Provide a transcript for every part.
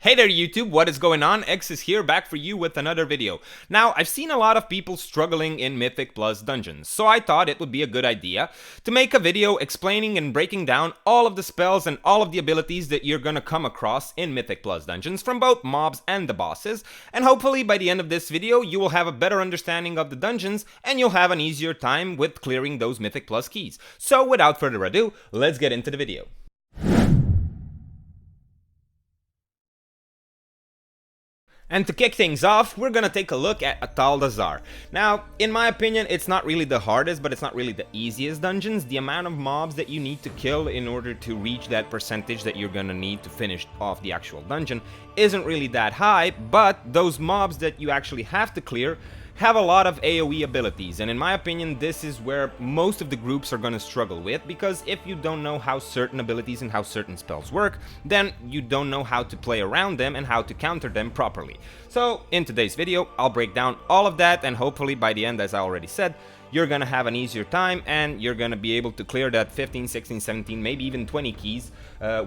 Hey there YouTube, what is going on? Exxz is here, back for you with another video. Now, I've seen a lot of people struggling in Mythic Plus dungeons, so I thought it would be a good idea to make a video explaining and breaking down all of the spells and all of the abilities that you're gonna come across in Mythic Plus dungeons from both mobs and the bosses, and hopefully by the end of this video you will have a better understanding of the dungeons and you'll have an easier time with clearing those Mythic Plus keys. So without further ado, let's get into the video. And to kick things off, we're gonna take a look at Atal'Dazar. Now, in my opinion, it's not really the hardest, but it's not really the easiest dungeons. The amount of mobs that you need to kill in order to reach that percentage that you're gonna need to finish off the actual dungeon isn't really that high, but those mobs that you actually have to clear have a lot of AoE abilities, and in my opinion this is where most of the groups are going to struggle with, because if you don't know how certain abilities and how certain spells work, then you don't know how to play around them and how to counter them properly. So in today's video I'll break down all of that, and hopefully by the end, as I already said, you're gonna have an easier time and you're gonna be able to clear that 15, 16, 17, maybe even 20 keys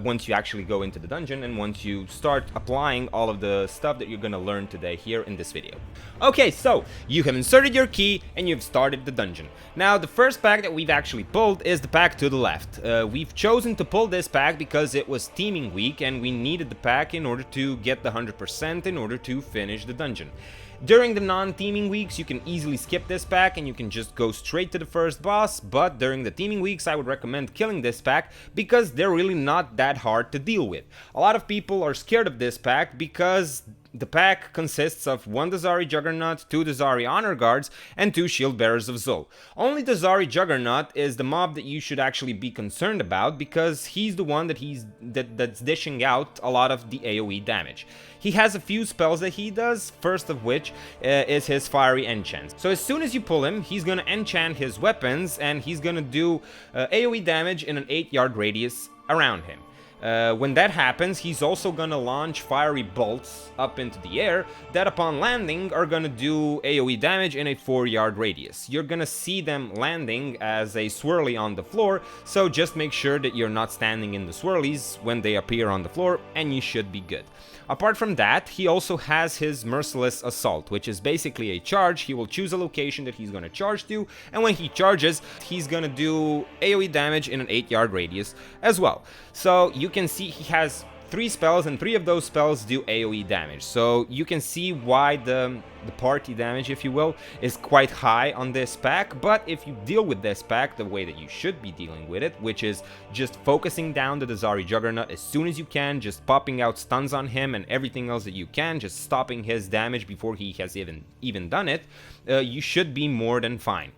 once you actually go into the dungeon and once you start applying all of the stuff that you're gonna learn today here in this video. Okay, so you have inserted your key and you've started the dungeon. Now the first pack that we've actually pulled is the pack to the left. We've chosen to pull this pack because it was teaming week and we needed the pack in order to get the 100% in order to finish the dungeon. During the non-teaming weeks, you can easily skip this pack and you can just go straight to the first boss, but during the teaming weeks I would recommend killing this pack because they're really not that hard to deal with. A lot of people are scared of this pack because the pack consists of 1 Dazari Juggernaut, 2 Dazari Honor Guards, and 2 Shield Bearers of Xul. Only Dazari Juggernaut is the mob that you should actually be concerned about because he's the one that's dishing out a lot of the AoE damage. He has a few spells that he does, first of which is his Fiery Enchant. So as soon as you pull him, he's gonna enchant his weapons and he's gonna do AoE damage in an 8-yard radius around him. When that happens, he's also gonna launch fiery bolts up into the air that upon landing are gonna do AoE damage in a 4-yard radius. You're gonna see them landing as a swirly on the floor, so just make sure that you're not standing in the swirlies when they appear on the floor and you should be good. Apart from that, he also has his Merciless Assault, which is basically a charge. He will choose a location that he's gonna charge to, and when he charges, he's gonna do AoE damage in an 8-yard radius as well. So you can see he has 3 spells, and 3 of those spells do AoE damage. So you can see why the party damage, if you will, is quite high on this pack. But if you deal with this pack the way that you should be dealing with it, which is just focusing down the Dazari Juggernaut as soon as you can, just popping out stuns on him and everything else that you can, just stopping his damage before he has even done it, you should be more than fine.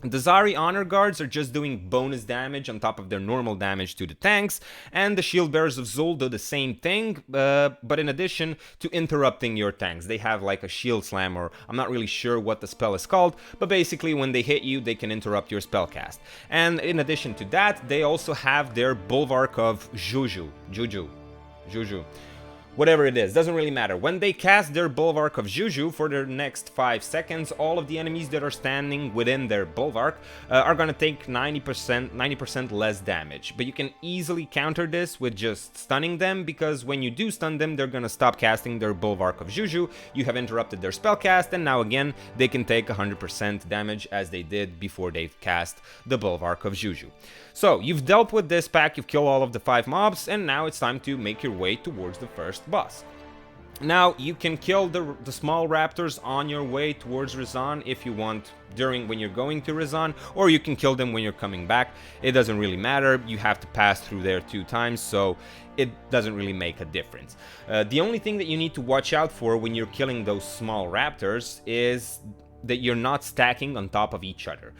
Dazari Honor Guards are just doing bonus damage on top of their normal damage to the tanks, and the Shield Bearers of Xul do the same thing, but in addition to interrupting your tanks. They have like a shield slam, or I'm not really sure what the spell is called, but basically when they hit you, they can interrupt your spell cast. And in addition to that, they also have their Bulwark of Juju. Whatever it is, doesn't really matter. When they cast their Bulwark of Juju for their next 5 seconds, all of the enemies that are standing within their Bulwark are gonna take 90% less damage. But you can easily counter this with just stunning them, because when you do stun them, they're gonna stop casting their Bulwark of Juju. You have interrupted their spell cast, and now again, they can take 100% damage as they did before they've cast the Bulwark of Juju. So, you've dealt with this pack, you've killed all of the 5 mobs, and now it's time to make your way towards the first boss. Now, you can kill the small raptors on your way towards Rizan if you want when you're going to Rizan, or you can kill them when you're coming back. It doesn't really matter, you have to pass through there 2 times, so it doesn't really make a difference. The only thing that you need to watch out for when you're killing those small raptors is that you're not stacking on top of each other.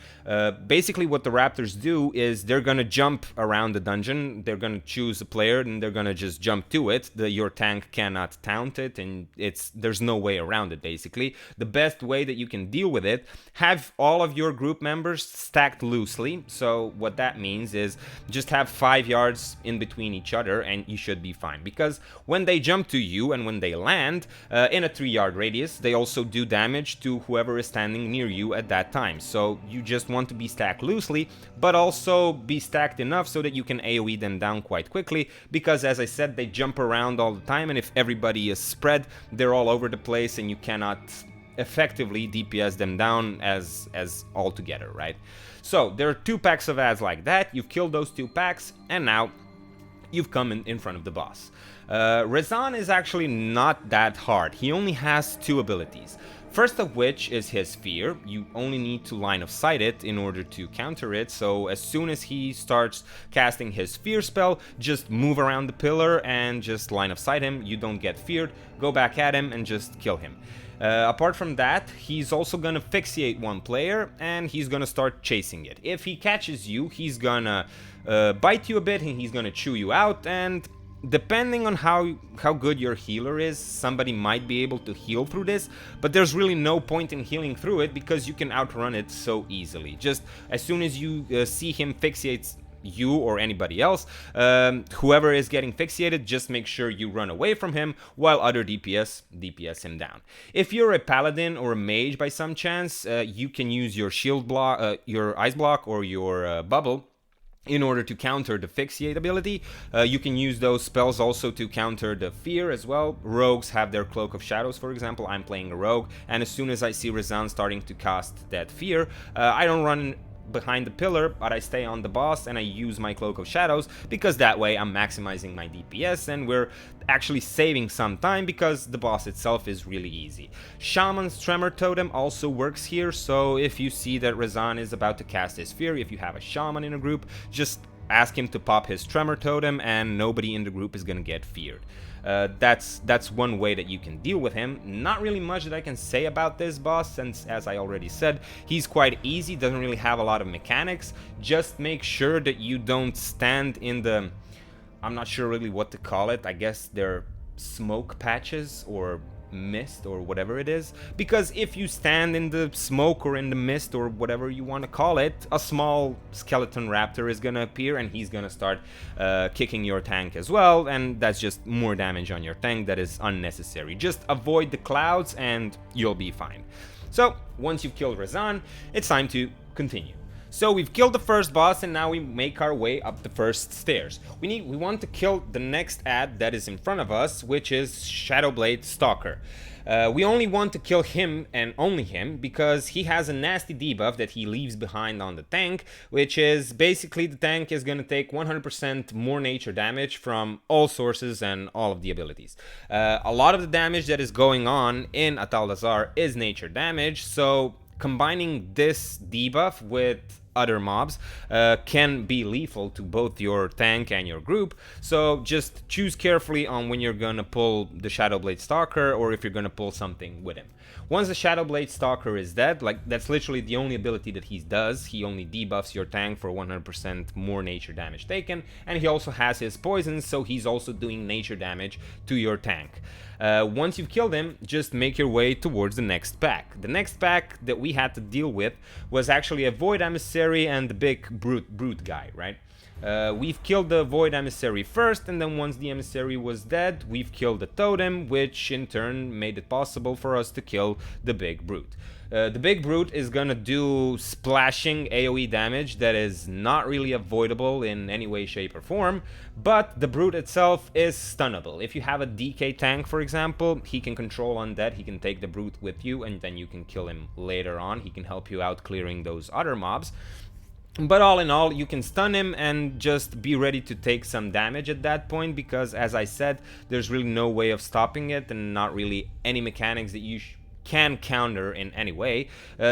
Basically what the raptors do is they're gonna jump around the dungeon, they're gonna choose a player and they're gonna just jump to it. Your tank cannot taunt it, and there's no way around it basically. The best way that you can deal with it, have all of your group members stacked loosely. So what that means is just have 5 yards in between each other and you should be fine, because when they jump to you and when they land in a 3-yard radius, they also do damage to whoever is standing near you at that time. So you just want to be stacked loosely, but also be stacked enough so that you can AoE them down quite quickly, because as I said, they jump around all the time, and if everybody is spread, they're all over the place and you cannot effectively DPS them down as all together, right? So there are 2 packs of ads like that. You've killed those 2 packs, and now you've come in front of the boss. Rezan is actually not that hard. He only has 2 abilities. First of which is his Fear. You only need to line of sight it in order to counter it, so as soon as he starts casting his Fear spell, just move around the pillar and just line of sight him. You don't get feared, go back at him and just kill him. Apart from that, he's also gonna fixate one player and he's gonna start chasing it. If he catches you, he's gonna bite you a bit and he's gonna chew you out, and depending on how good your healer is, somebody might be able to heal through this, but there's really no point in healing through it because you can outrun it so easily. Just as soon as you see him fixate you or anybody else, whoever is getting fixated, just make sure you run away from him while other DPS him down. If you're a paladin or a mage by some chance, you can use your shield block, your ice block, or your bubble in order to counter the fixate ability. You can use those spells also to counter the fear as well. Rogues have their Cloak of Shadows, for example. I'm playing a rogue, and as soon as I see Rezan starting to cast that fear, I don't run behind the pillar, but I stay on the boss and I use my Cloak of Shadows, because that way I'm maximizing my DPS and we're actually saving some time because the boss itself is really easy. Shaman's Tremor Totem also works here, so if you see that Rezan is about to cast his fear, if you have a shaman in a group, just ask him to pop his Tremor Totem and nobody in the group is gonna get feared. That's one way that you can deal with him. Not really much that I can say about this boss, since, as I already said, he's quite easy, doesn't really have a lot of mechanics. Just make sure that you don't stand in the... I'm not sure really what to call it. I guess they're smoke patches or mist or whatever it is, because if you stand in the smoke or in the mist or whatever you want to call it, a small skeleton raptor is gonna appear and he's gonna start kicking your tank as well, and that's just more damage on your tank that is unnecessary. Just avoid the clouds and you'll be fine. So once you've killed Rezan, it's time to continue. So we've killed the first boss and now we make our way up the first stairs. We want to kill the next ad that is in front of us, which is Shadowblade Stalker. We only want to kill him and only him because he has a nasty debuff that he leaves behind on the tank, which is basically the tank is going to take 100% more nature damage from all sources and all of the abilities. A lot of the damage that is going on in Atal'Dazar is nature damage, so combining this debuff with other mobs can be lethal to both your tank and your group, so just choose carefully on when you're gonna pull the Shadowblade Stalker or if you're gonna pull something with him. Once the Shadowblade Stalker is dead, like that's literally the only ability that he does, he only debuffs your tank for 100% more nature damage taken, and he also has his poison, so he's also doing nature damage to your tank. Once you've killed him, just make your way towards the next pack. The next pack that we had to deal with was actually a Void Emissary and the big brute guy, right? We've killed the Void Emissary first, and then once the Emissary was dead, we've killed the Totem, which in turn made it possible for us to kill the big brute. The big brute is gonna do splashing AoE damage that is not really avoidable in any way, shape or form, but the brute itself is stunnable. If you have a DK tank, for example, he can control undead, he can take the brute with you and then you can kill him later on. He can help you out clearing those other mobs. But all in all, you can stun him and just be ready to take some damage at that point, because as I said, there's really no way of stopping it and not really any mechanics that you can counter in any way.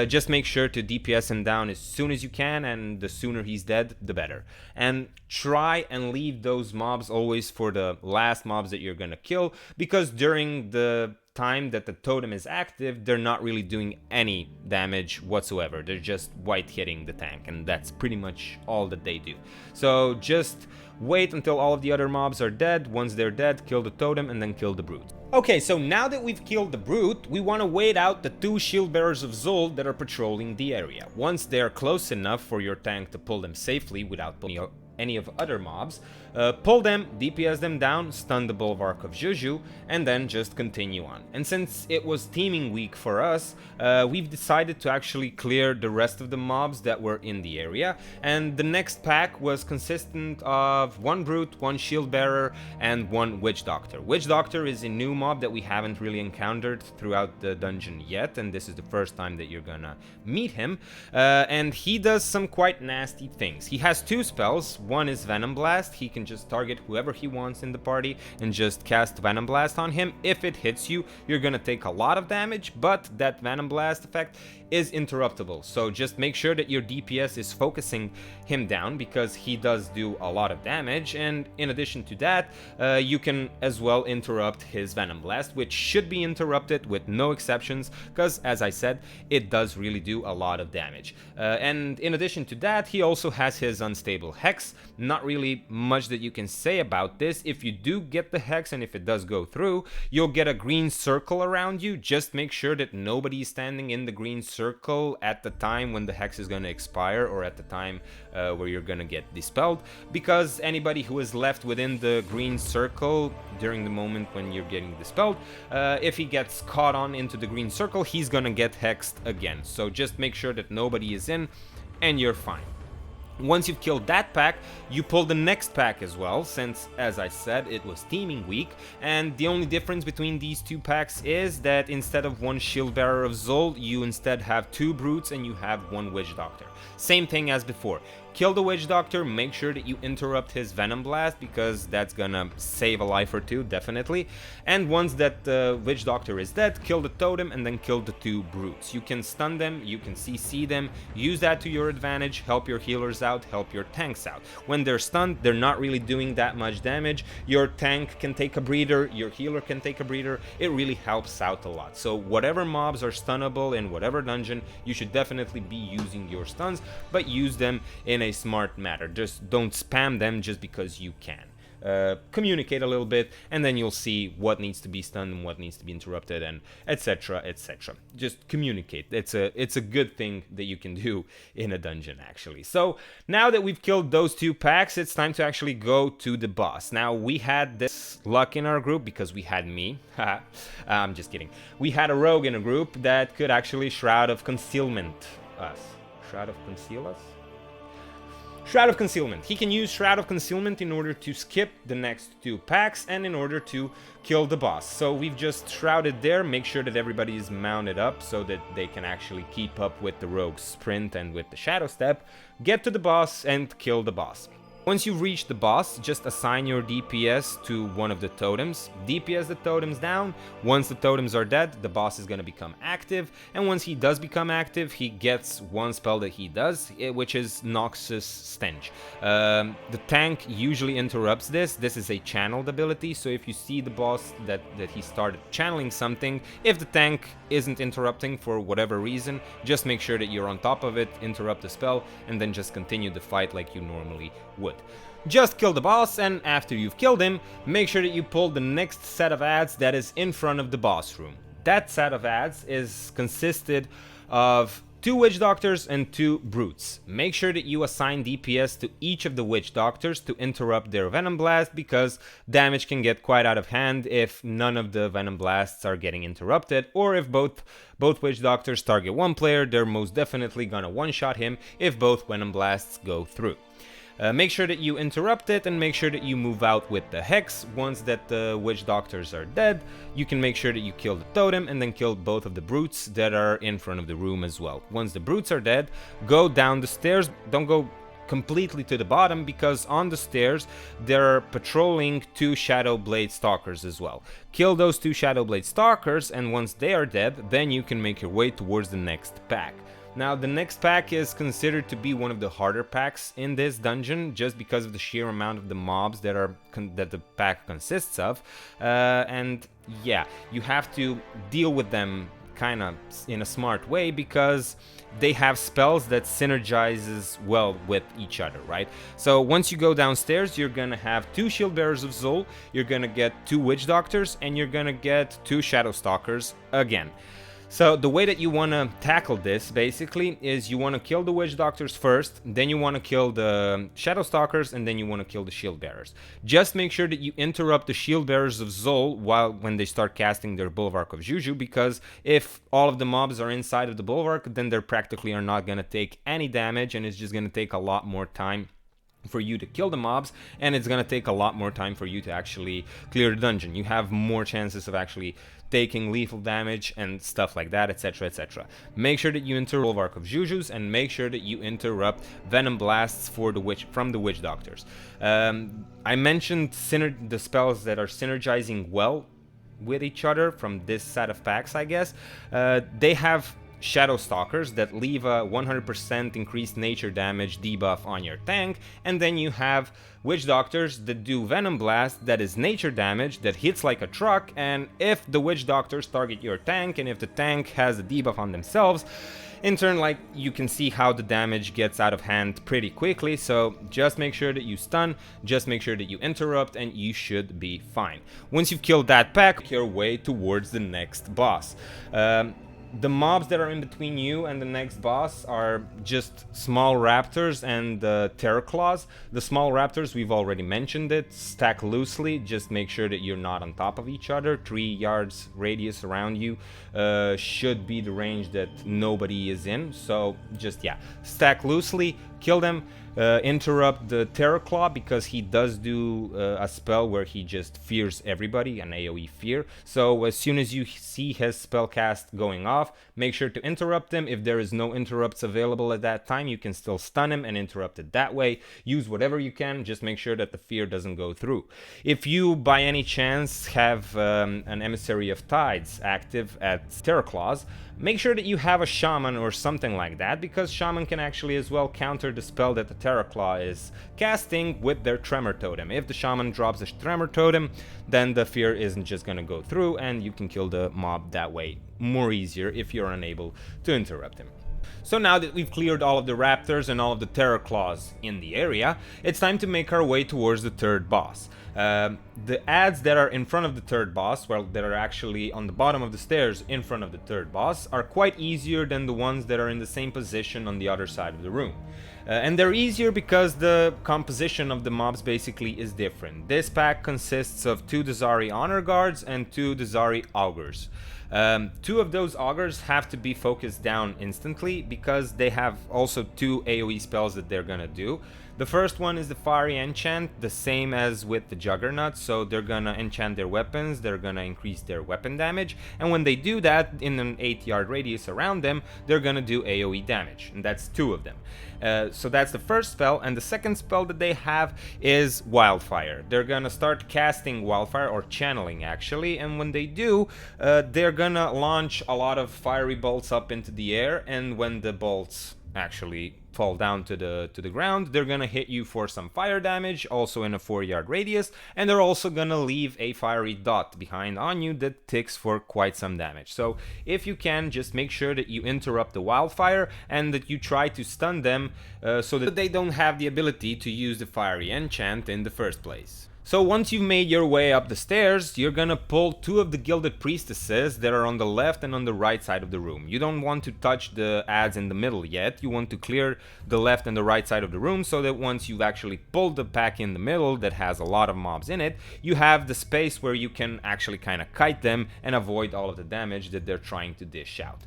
Just make sure to DPS him down as soon as you can, and the sooner he's dead, the better. And try and leave those mobs always for the last mobs that you're gonna kill, because during the time that the totem is active, they're not really doing any damage whatsoever. They're just white hitting the tank, and that's pretty much all that they do. So just wait until all of the other mobs are dead. Once they're dead, kill the totem and then kill the brute. Okay, so now that we've killed the brute, we want to wait out the 2 shield bearers of Zul that are patrolling the area. Once they're close enough for your tank to pull them safely without pulling any of other mobs, pull them, DPS them down, stun the Bulwark of Juju, and then just continue on. And since it was teaming week for us, we've decided to actually clear the rest of the mobs that were in the area, and the next pack was consistent of 1 Brute, 1 Shield Bearer, and 1 Witch Doctor. Witch Doctor is a new mob that we haven't really encountered throughout the dungeon yet, and this is the first time that you're gonna meet him, and he does some quite nasty things. He has 2 spells. One is Venom Blast. He can just target whoever he wants in the party and just cast Venom Blast on him. If it hits you, you're gonna take a lot of damage, but that Venom Blast effect is interruptible, so just make sure that your DPS is focusing him down, because he does do a lot of damage. And in addition to that, you can as well interrupt his Venom Blast, which should be interrupted with no exceptions, because as I said, it does really do a lot of damage. And in addition to that, he also has his Unstable Hex. Not really much that you can say about this. If you do get the Hex, and if it does go through, you'll get a green circle around you. Just make sure that nobody is standing in the green circle at the time when the Hex is going to expire, or at the time where you're going to get dispelled, because anybody who is left within the green circle during the moment when you're getting dispelled, if he gets caught on into the green circle, he's going to get hexed again. So just make sure that nobody is in, and you're fine. Once you've killed that pack, you pull the next pack as well, since, as I said, it was teaming week, and the only difference between these 2 packs is that instead of 1 Shield Bearer of Zol, you instead have 2 Brutes and you have 1 Witch Doctor. Same thing as before. Kill the Witch Doctor, make sure that you interrupt his Venom Blast, because that's gonna save a life or 2, definitely. And once that Witch Doctor is dead, kill the Totem and then kill the 2 Brutes. You can stun them, you can CC them, use that to your advantage, help your healers out, help your tanks out. When they're stunned, they're not really doing that much damage. Your tank can take a breather, your healer can take a breather. It really helps out a lot. So whatever mobs are stunnable in whatever dungeon, you should definitely be using your stuns, but use them in a smart manner. Just don't spam them just because you can. Communicate a little bit, and then you'll see what needs to be stunned and what needs to be interrupted, and etc, etc. Just communicate. It's a good thing that you can do in a dungeon, actually. So now that we've killed those 2 packs, it's time to actually go to the boss. Now, we had this luck in our group because we had me. I'm just kidding. We had a rogue in a group that could actually Shroud of Concealment us. Shroud of Conceal us? Shroud of Concealment. He can use Shroud of Concealment in order to skip the next 2 packs and in order to kill the boss. So we've just shrouded there, make sure that everybody is mounted up so that they can actually keep up with the rogue's sprint and with the shadow step, get to the boss and kill the boss. Once you reach the boss, just assign your DPS to one of the totems. DPS the totems down. Once the totems are dead, the boss is going to become active. And once he does become active, he gets one spell that he does, which is Noxus Stench. The tank usually interrupts this. This is a channeled ability, so if you see the boss that he started channeling something, if the tank isn't interrupting for whatever reason, just make sure that you're on top of it, interrupt the spell, and then just continue the fight like you normally would. Just kill the boss, and after you've killed him, make sure that you pull the next set of ads that is in front of the boss room. That set of ads is consisted of 2 Witch Doctors and 2 Brutes. Make sure that you assign DPS to each of the Witch Doctors to interrupt their Venom Blast, because damage can get quite out of hand if none of the Venom Blasts are getting interrupted, or if both Witch Doctors target one player, they're most definitely gonna one-shot him if both Venom Blasts go through. Make sure that you interrupt it, and make sure that you move out with the Hex. Once that the Witch Doctors are dead, you can make sure that you kill the Totem and then kill both of the Brutes that are in front of the room as well. Once the Brutes are dead, go down the stairs. Don't go completely to the bottom, because on the stairs they're patrolling 2 Shadow Blade Stalkers as well. Kill those 2 Shadow Blade Stalkers, and once they are dead, then you can make your way towards the next pack. Now, the next pack is considered to be one of the harder packs in this dungeon, just because of the sheer amount of the mobs that the pack consists of. And yeah, you have to deal with them kind of in a smart way, because they have spells that synergizes well with each other, right? So once you go downstairs, you're gonna have 2 Shield Bearers of Zol, you're gonna get 2 Witch Doctors, and you're gonna get 2 Shadow Stalkers again. So the way that you want to tackle this basically is you want to kill the witch doctors first, then you want to kill the shadow stalkers, and then you want to kill the shield bearers. Just make sure that you interrupt the shield bearers of Zol when they start casting their bulwark of Juju, because if all of the mobs are inside of the bulwark, then they practically are not going to take any damage, and it's just going to take a lot more time for you to kill the mobs, and it's going to take a lot more time for you to actually clear the dungeon. You have more chances of actually taking lethal damage and stuff like that, etc, etc. Make sure that you interrupt Bulwark of Jujus, and make sure that you interrupt Venom Blasts from the Witch Doctors. I mentioned the spells that are synergizing well with each other from this set of packs, I guess. They have Shadow Stalkers that leave a 100% increased nature damage debuff on your tank, and then you have Witch Doctors that do Venom Blast that is nature damage that hits like a truck, and if the Witch Doctors target your tank, and if the tank has a debuff on themselves, in turn, like, you can see how the damage gets out of hand pretty quickly. So just make sure that you stun, just make sure that you interrupt, and you should be fine. Once you've killed that pack, make your way towards the next boss. The mobs that are in between you and the next boss are just small raptors and terror claws. The small raptors, we've already mentioned it, stack loosely. Just make sure that you're not on top of each other. 3 yards radius around you should be the range that nobody is in. So just, yeah, stack loosely, kill them. Interrupt the Terror Claw, because he does do a spell where he just fears everybody, an AoE fear. So as soon as you see his spell cast going off, make sure to interrupt him. If there is no interrupts available at that time, you can still stun him and interrupt it that way. Use whatever you can, just make sure that the fear doesn't go through. If you by any chance have an Emissary of Tides active at Terror Claws, make sure that you have a Shaman or something like that, because Shaman can actually as well counter the spell that the Terror Claw is casting with their Tremor Totem. If the Shaman drops a Tremor Totem, then the fear isn't just gonna go through, and you can kill the mob that way more easier if you're unable to interrupt him. So now that we've cleared all of the raptors and all of the Terror Claws in the area, it's time to make our way towards the third boss. The ads that are in front of the third boss, well, that are actually on the bottom of the stairs in front of the third boss, are quite easier than the ones that are in the same position on the other side of the room. And they're easier because the composition of the mobs basically is different. This pack consists of 2 Dazari Honor Guards and 2 Dazari Augurs. 2 of those augurs have to be focused down instantly, because they have also 2 AoE spells that they're gonna do. The first one is the Fiery Enchant, the same as with the Juggernaut, so they're gonna enchant their weapons, they're gonna increase their weapon damage, and when they do that, in an 8-yard radius around them, they're gonna do AoE damage, and that's 2 of them. So that's the first spell, and the second spell that they have is Wildfire. They're gonna start casting Wildfire, or channeling actually, and when they do, they're gonna launch a lot of fiery bolts up into the air, and when the bolts actually fall down to the ground, they're gonna hit you for some fire damage, also in a 4-yard radius, and they're also gonna leave a fiery dot behind on you that ticks for quite some damage. So if you can, just make sure that you interrupt the Wildfire and that you try to stun them so that they don't have the ability to use the Fiery Enchant in the first place. So once you've made your way up the stairs, you're gonna pull 2 of the Gilded Priestesses that are on the left and on the right side of the room. You don't want to touch the ads in the middle yet. You want to clear the left and the right side of the room, so that once you've actually pulled the pack in the middle that has a lot of mobs in it, you have the space where you can actually kind of kite them and avoid all of the damage that they're trying to dish out.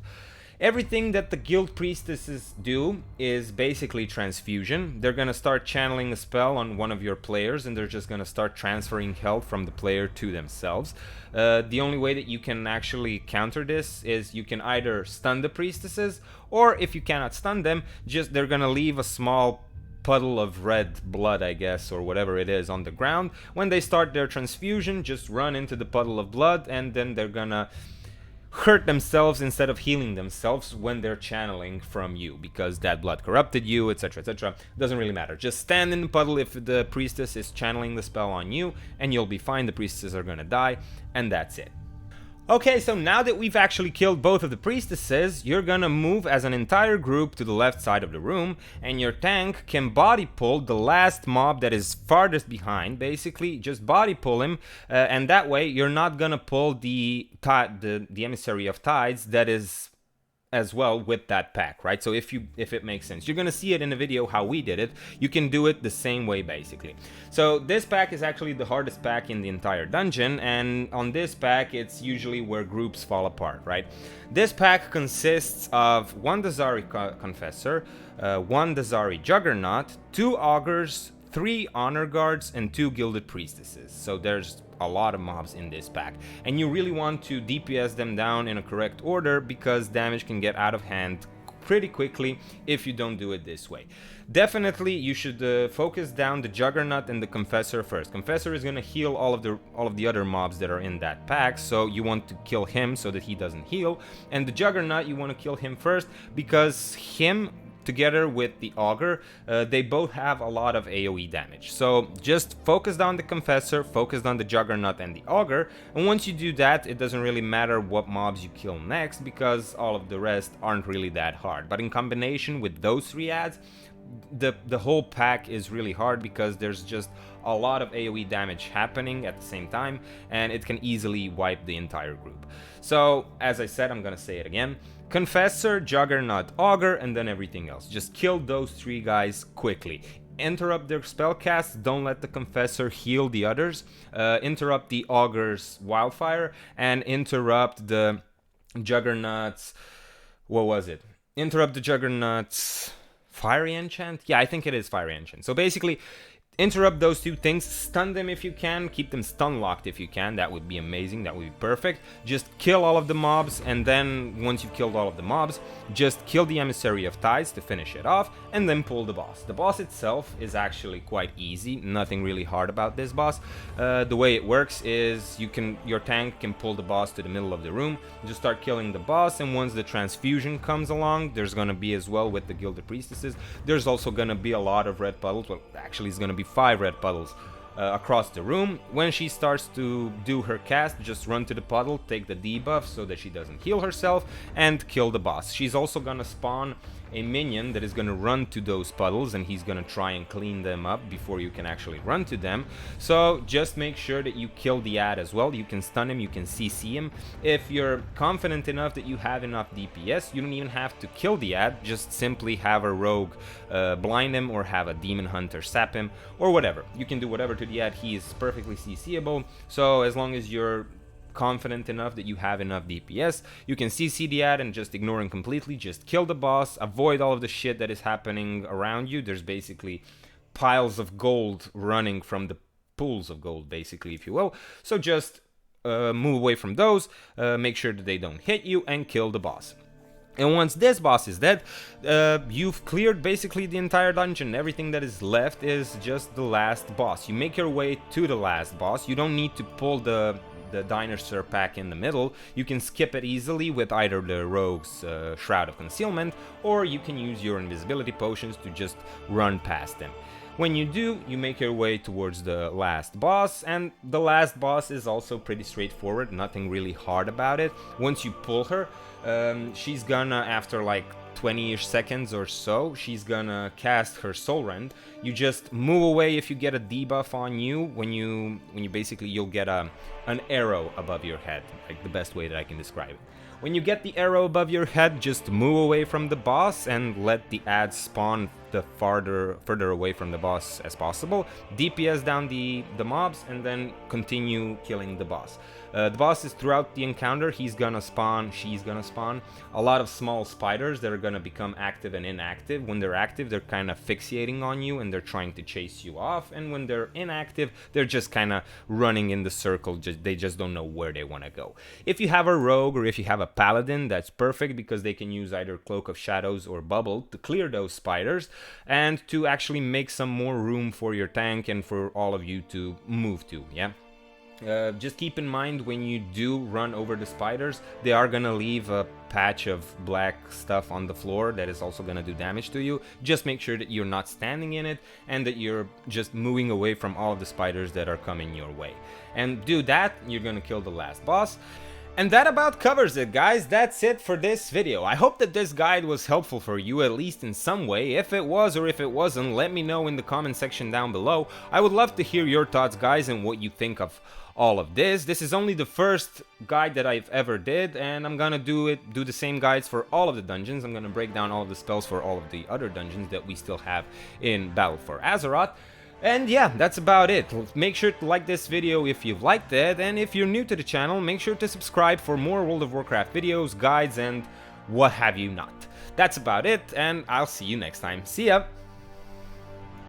Everything that the Guild Priestesses do is basically transfusion. They're gonna start channeling a spell on one of your players, and they're just gonna start transferring health from the player to themselves. The only way that you can actually counter this is you can either stun the priestesses, or if you cannot stun them, just they're gonna leave a small puddle of red blood, I guess, or whatever it is, on the ground. When they start their transfusion, just run into the puddle of blood, and then they're gonna hurt themselves instead of healing themselves when they're channeling from you, because that blood corrupted you, etc, etc. Doesn't really matter. Just stand in the puddle if the priestess is channeling the spell on you, and you'll be fine. The priestesses are gonna die, and that's it. Okay, so now that we've actually killed both of the priestesses, you're gonna move as an entire group to the left side of the room, and your tank can body pull the last mob that is farthest behind. Basically, just body pull him, and that way you're not gonna pull the emissary of tides that is as well with that pack, right? So if it makes sense, you're gonna see it in the video how we did it. You can do it the same way basically. So this pack is actually the hardest pack in the entire dungeon, and on this pack it's usually where groups fall apart, right? This pack consists of one Dazari Confessor, one Dazari Juggernaut, two Augurs, 3 Honor Guards, and 2 Gilded Priestesses. So there's a lot of mobs in this pack, and you really want to DPS them down in a correct order because damage can get out of hand pretty quickly if you don't do it this way. Definitely you should focus down the Juggernaut and the Confessor first. Confessor is going to heal all of the other mobs that are in that pack, so you want to kill him so that he doesn't heal, and the Juggernaut, you want to kill him first because him together with the Augur, they both have a lot of AoE damage. So just focus on the Confessor, focus on the Juggernaut and the Augur, and once you do that, it doesn't really matter what mobs you kill next because all of the rest aren't really that hard. But in combination with those 3 adds, the whole pack is really hard because there's just a lot of AoE damage happening at the same time, and it can easily wipe the entire group. So as I said, I'm gonna say it again: Confessor, Juggernaut, Augur, and then everything else. Just kill those 3 guys quickly. Interrupt their spellcasts, don't let the Confessor heal the others, interrupt the Augur's Wildfire, and interrupt the Juggernaut's... what was it? Interrupt the Juggernaut's... Fiery Enchant? Yeah, I think it is Fiery Enchant. So basically, interrupt those 2 things, stun them if you can, keep them stun locked if you can, that would be amazing, that would be perfect. Just kill all of the mobs, and then once you've killed all of the mobs, just kill the Emissary of Tides to finish it off, and then pull the boss. The boss itself is actually quite easy, nothing really hard about this boss. The way it works is your tank can pull the boss to the middle of the room, just start killing the boss, and once the transfusion comes along, there's gonna be as well with the Gilded Priestesses, there's also gonna be a lot of red puddles. Well, actually it's gonna be 5 red puddles across the room. When she starts to do her cast, just run to the puddle, take the debuff so that she doesn't heal herself, and kill the boss. She's also gonna spawn a minion that is gonna run to those puddles, and he's gonna try and clean them up before you can actually run to them. So just make sure that you kill the ad as well. You can stun him, you can CC him. If you're confident enough that you have enough DPS, you don't even have to kill the ad, just simply have a rogue blind him, or have a demon hunter sap him, or whatever. You can do whatever to the ad, he is perfectly CCable, so as long as you're confident enough that you have enough DPS, you can CC the ad and just ignore him completely. Just kill the boss, avoid all of the shit that is happening around you. There's basically piles of gold running from the pools of gold, basically, if you will. So just move away from those, make sure that they don't hit you, and kill the boss. And once this boss is dead, you've cleared basically the entire dungeon. Everything that is left is just the last boss. You make your way to the last boss. You don't need to pull the dinosaur pack in the middle. You can skip it easily with either the rogue's Shroud of Concealment, or you can use your invisibility potions to just run past them. When you do, you make your way towards the last boss, and the last boss is also pretty straightforward, nothing really hard about it. Once you pull her, she's gonna, after like 20-ish seconds or so, she's gonna cast her Soul Rend. You just move away if you get a debuff on you. When you basically, you'll get an arrow above your head, like the best way that I can describe it. When you get the arrow above your head, just move away from the boss and let the ad spawn the further away from the boss as possible. DPS down the mobs, and then continue killing the boss. The boss is throughout the encounter, she's gonna spawn a lot of small spiders that are gonna become active and inactive. When they're active, they're kind of fixating on you and they're trying to chase you off, and when they're inactive, they're just kind of running in the circle, they just don't know where they want to go. If you have a rogue or if you have a paladin, that's perfect because they can use either Cloak of Shadows or Bubble to clear those spiders and to actually make some more room for your tank and for all of you to move to, yeah? Just keep in mind, when you do run over the spiders, they are gonna leave a patch of black stuff on the floor that is also gonna do damage to you. Just make sure that you're not standing in it and that you're just moving away from all of the spiders that are coming your way. And do that, you're gonna kill the last boss. And that about covers it, guys. That's it for this video. I hope that this guide was helpful for you, at least in some way. If it was or if it wasn't, let me know in the comment section down below. I would love to hear your thoughts, guys, and what you think of all of this. This is only the first guide that I've ever did, and I'm gonna do the same guides for all of the dungeons. I'm gonna break down all of the spells for all of the other dungeons that we still have in Battle for Azeroth. And yeah, that's about it. Make sure to like this video if you've liked it, and if you're new to the channel, make sure to subscribe for more World of Warcraft videos, guides, and what have you not. That's about it, and I'll see you next time. See ya!